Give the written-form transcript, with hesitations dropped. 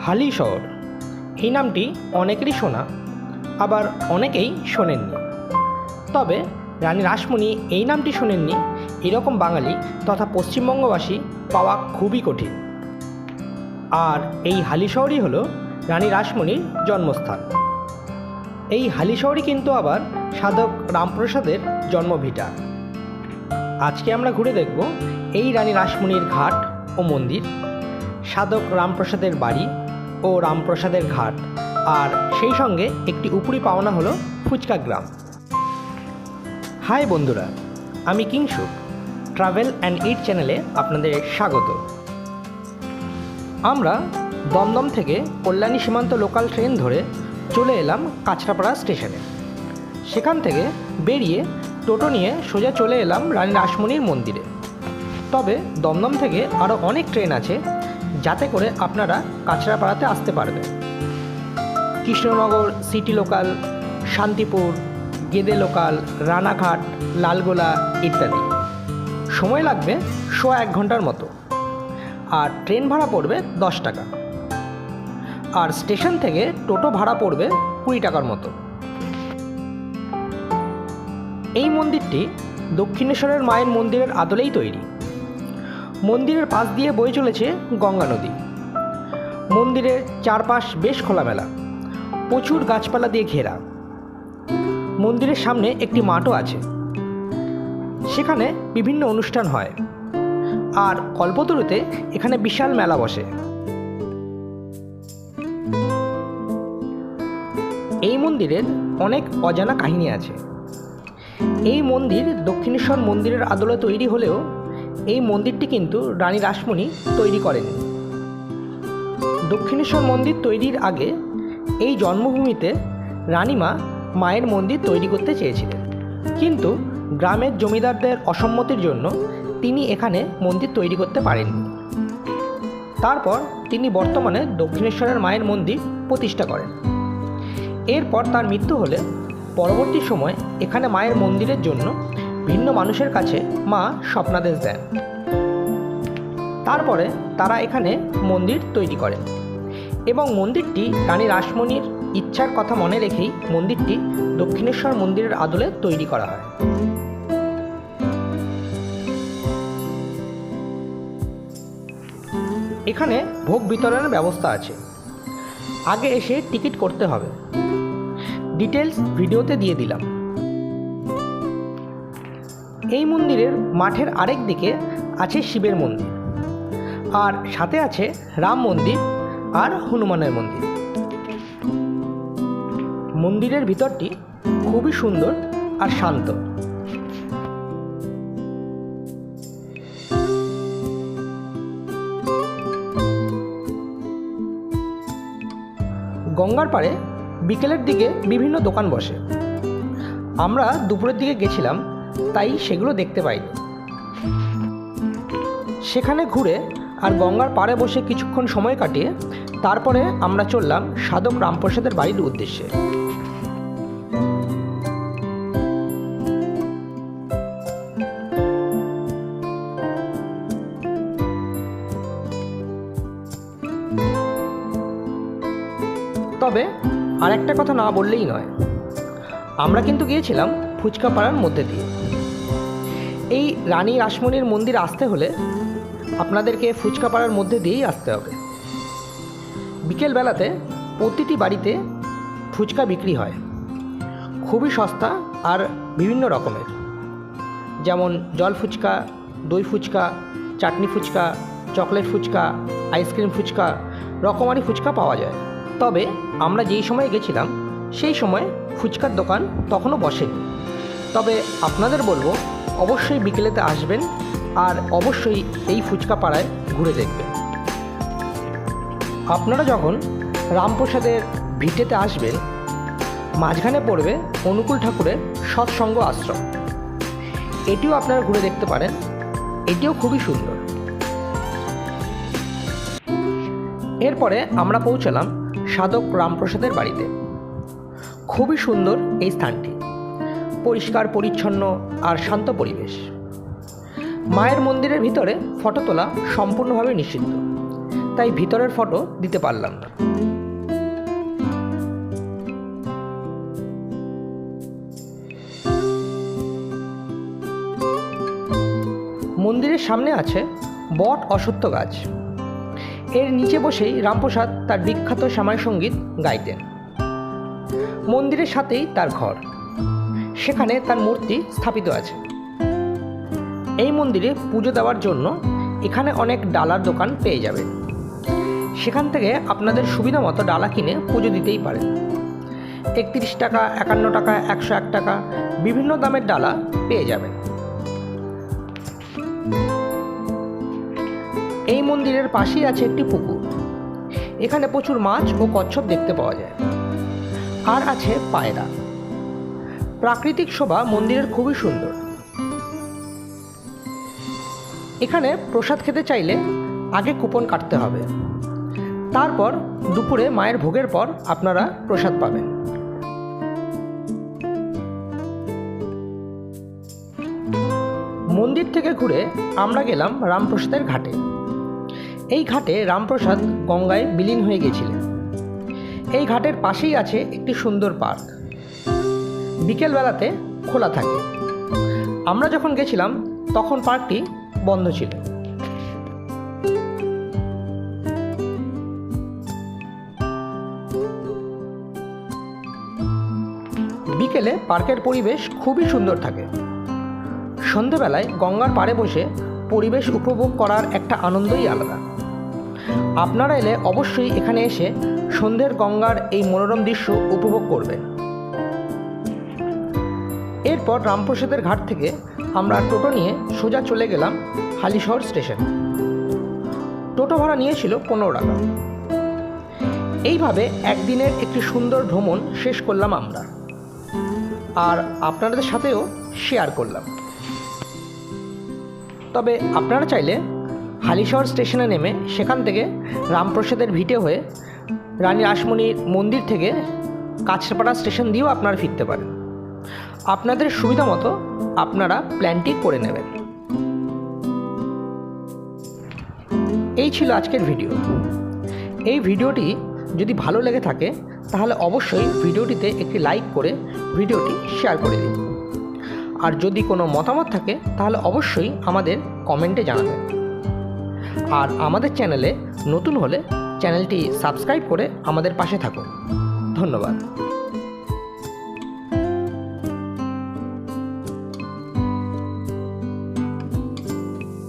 হালি শহর এই নামটি অনেকেরই শোনা, আবার অনেকেই শোনেননি। তবে রানী রাসমণি এই নামটি শোনেননি এরকম বাঙালি তথা পশ্চিমবঙ্গবাসী পাওয়া খুবই কঠিন। আর এই হালি শহরই হলো রানী রাসমণির জন্মস্থান। এই হালি শহরই কিন্তু আবার সাধক রামপ্রসাদের জন্মভিটা। আজকে আমরা ঘুরে দেখব এই রানী রাসমণির ঘাট ও মন্দির, সাধক রামপ্রসাদের বাড়ি ও রামপ্রসাদের ঘাট, আর সেই সঙ্গে একটি উপরি পাওনা হলো ফুচকা গ্রাম। হাই বন্ধুরা, আমি কিংশুক ট্রাভেল অ্যান্ড ইট চ্যানেলে আপনাদের স্বাগত। আমরা দমদম থেকে কল্যাণী সীমান্ত লোকাল ট্রেন ধরে চলে এলাম কাঁচরাপাড়া স্টেশনে। সেখান থেকে বেরিয়ে টোটো নিয়ে সোজা চলে এলাম রানী রাসমণির মন্দিরে। তবে দমদম থেকে আরও অনেক ট্রেন আছে যাতে করে আপনারা কাঁচরাপাড়াতে আসতে পারবেন। Krishnanagar city local, Shantipur, Gede local, Ranaghat, Lalgola ইত্যাদি। সময় লাগবে 1 ঘন্টার মতো, আর ট্রেন ভাড়া পড়বে 10 টাকা, আর স্টেশন থেকে টোটো ভাড়া পড়বে 20 টাকার মতো। এই মন্দিরটি দক্ষিণেশ্বরের মায়ের মন্দিরের আদলেই তৈরি। মন্দিরের পাশ দিয়ে বয়ে চলেছে গঙ্গা নদী। মন্দিরের চারপাশ বেশ খোলামেলা, প্রচুর গাছপালা দিয়ে ঘেরা। মন্দিরের সামনে একটি মাঠও আছে, সেখানে বিভিন্ন অনুষ্ঠান হয়, আর কল্পতরুতে এখানে বিশাল মেলা বসে। এই মন্দিরের অনেক অজানা কাহিনী আছে। এই মন্দির দক্ষিণেশ্বর মন্দিরের আদলে তৈরি হলেও এই মন্দিরটি কিন্তু রানী রাসমণি তৈরি করেন। দক্ষিণেশ্বর মন্দির তৈরির আগে এই জন্মভূমিতে রানীমা মায়ের মন্দির তৈরি করতে চেয়েছিলেন, কিন্তু গ্রামের জমিদারদের অসম্মতির জন্য তিনি এখানে মন্দির তৈরি করতে পারেননি। তারপর তিনি বর্তমানে দক্ষিণেশ্বরের মায়ের মন্দির প্রতিষ্ঠা করেন। এরপর তার মৃত্যু হলে পরবর্তী সময় এখানে মায়ের মন্দিরের জন্য ভিন্ন মানুষের কাছে মা স্বপ্নাদেশ দেন। তারপরে তারা এখানে মন্দির তৈরি করেন, এবং মন্দিরটি রানী রাসমণির ইচ্ছার কথা মনে রেখেই মন্দিরটি দক্ষিণেশ্বর মন্দিরের আদলে তৈরি করা হয়। এখানে ভোগ বিতরণের ব্যবস্থা আছে, আগে এসে টিকিট করতে হবে। ডিটেলস ভিডিওতে দিয়ে দিলাম। এই মন্দিরের মাঠের আরেক দিকে আছে শিবের মন্দির, আর সাথে আছে রাম মন্দির আর হনুমানের মন্দির। মন্দিরের ভিতরটি খুবই সুন্দর আর শান্ত। গঙ্গার পাড়ে বিকেলের দিকে বিভিন্ন দোকান বসে। আমরা দুপুরের দিকে গেছিলাম, তাই সেগুলো দেখতে পাইনি। সেখানে ঘুরে আর গঙ্গার পাড়ে বসে কিছুক্ষণ সময় কাটিয়ে তারপরে আমরা চললাম সাধক রামপ্রসাদের বাড়ির উদ্দেশ্যে। তবে আরেকটা কথা না বললেই নয়, আমরা কিন্তু গিয়েছিলাম ফুচকা পাড়ার মধ্যে দিয়ে। এই রানী রাসমণির মন্দির আসতে হলে আপনাদেরকে ফুচকা পাড়ার মধ্যে দিয়েই আসতে হবে। বিকেলবেলাতে প্রতিটি বাড়িতে ফুচকা বিক্রি হয়, খুবই সস্তা আর বিভিন্ন রকমের, যেমন জল ফুচকা, দই ফুচকা, চাটনি ফুচকা, চকলেট ফুচকা, আইসক্রিম ফুচকা, রকমারি ফুচকা পাওয়া যায়। তবে আমরা যেই সময় গেছিলাম সেই সময় ফুচকার দোকান তখনও বসেনি। তবে আপনাদের বলবো অবশ্যই বিকেলেতে আসবেন, আর অবশ্যই এই ফুচকা পাড়ায় ঘুরে দেখবেন। আপনারা যখন রামপ্রসাদের ভিটেতে আসবেন, মাঝখানে পড়বে অনুকূল ঠাকুরের সৎসঙ্গ আশ্রম। এটিও আপনারা ঘুরে দেখতে পারেন, এটিও খুবই সুন্দর। এরপরে আমরা পৌঁছালাম সাধক রামপ্রসাদের বাড়িতে। খুবই সুন্দর এই স্থানটি, পরিষ্কার পরিচ্ছন্ন আর শান্ত পরিবেশ। মায়ের মন্দিরের ভিতরে ফটো তোলা সম্পূর্ণভাবে নিষিদ্ধ, তাই ভিতরের ফটো দিতে পারলাম না। মন্দিরের সামনে আছে বট অশ্বত্থ গাছ। এর নিচে বসেই রামপ্রসাদ তার বিখ্যাত শ্যামাই সঙ্গীত গাইতেন। মন্দিরের সাথেই তার ঘর, সেখানে তার মূর্তি স্থাপিত আছে। এই মন্দিরে পুজো দেওয়ার জন্য এখানে অনেক ডালার দোকান পেয়ে যাবেন। সেখান থেকে আপনাদের সুবিধা মতো ডালা কিনে পুজো দিতেই পারেন। 31 টাকা, 51 টাকা, 101 টাকা বিভিন্ন দামের ডালা পেয়ে যাবেন। এই মন্দিরের পাশেই আছে একটি পুকুর। এখানে প্রচুর মাছ ও কচ্ছপ দেখতে পাওয়া যায়। আর আছে পায়রা। প্রাকৃতিক শোভা মন্দিরের খুবই সুন্দর। এখানে প্রসাদ খেতে চাইলে আগে কুপন কাটতে হবে, তারপর দুপুরে মায়ের ভোগের পর আপনারা প্রসাদ পাবেন। মন্দির থেকে ঘুরে আমরা গেলাম রামপ্রসাদের ঘাটে। এই ঘাটে রামপ্রসাদ গঙ্গায় বিলীন হয়ে গিয়েছিলেন। এই ঘাটের পাশেই আছে একটি সুন্দর পার্ক। বিকেলবেলাতে খোলা থাকে। আমরা যখন গেছিলাম তখন পার্কটি বন্ধ ছিল। বিকেলে পার্কের পরিবেশ খুবই সুন্দর থাকে। সন্ধেবেলায় গঙ্গার পাড়ে বসে পরিবেশ উপভোগ করার একটা আনন্দই আলাদা। আপনারা এলে অবশ্যই এখানে এসে সন্ধ্যের গঙ্গার এই মনোরম দৃশ্য উপভোগ করবেন। এরপর রামপ্রসাদের ঘাট থেকে আমরা টোটো নিয়ে সোজা চলে গেলাম হালিশহর স্টেশন। টোটো ভাড়া নিয়েছিল 15 টাকা। এইভাবে একদিনের একটি সুন্দর ভ্রমণ শেষ করলাম আমরা, আর আপনাদের সাথেও শেয়ার করলাম। তবে আপনারা চাইলে হালিশহর স্টেশনে নেমে সেখান থেকে রামপ্রসাদের ভিটে হয়ে রানী রাসমণির মন্দির থেকে কাছড়াপাড়া স্টেশন দিয়েও আপনারা ফিরতে পারেন। আপনাদের সুবিধা মতো আপনারা প্ল্যানটি করে নেবেন। এই ছিল আজকের ভিডিও। এই ভিডিওটি যদি ভালো লেগে থাকে তাহলে অবশ্যই ভিডিওটিতে একটি লাইক করে ভিডিওটি শেয়ার করে দিন। আর যদি কোনো মতামত থাকে তাহলে অবশ্যই আমাদের কমেন্টে জানাবেন। আর আমাদের চ্যানেলে নতুন হলে চ্যানেলটি সাবস্ক্রাইব করে আমাদের পাশে থাকুন। ধন্যবাদ।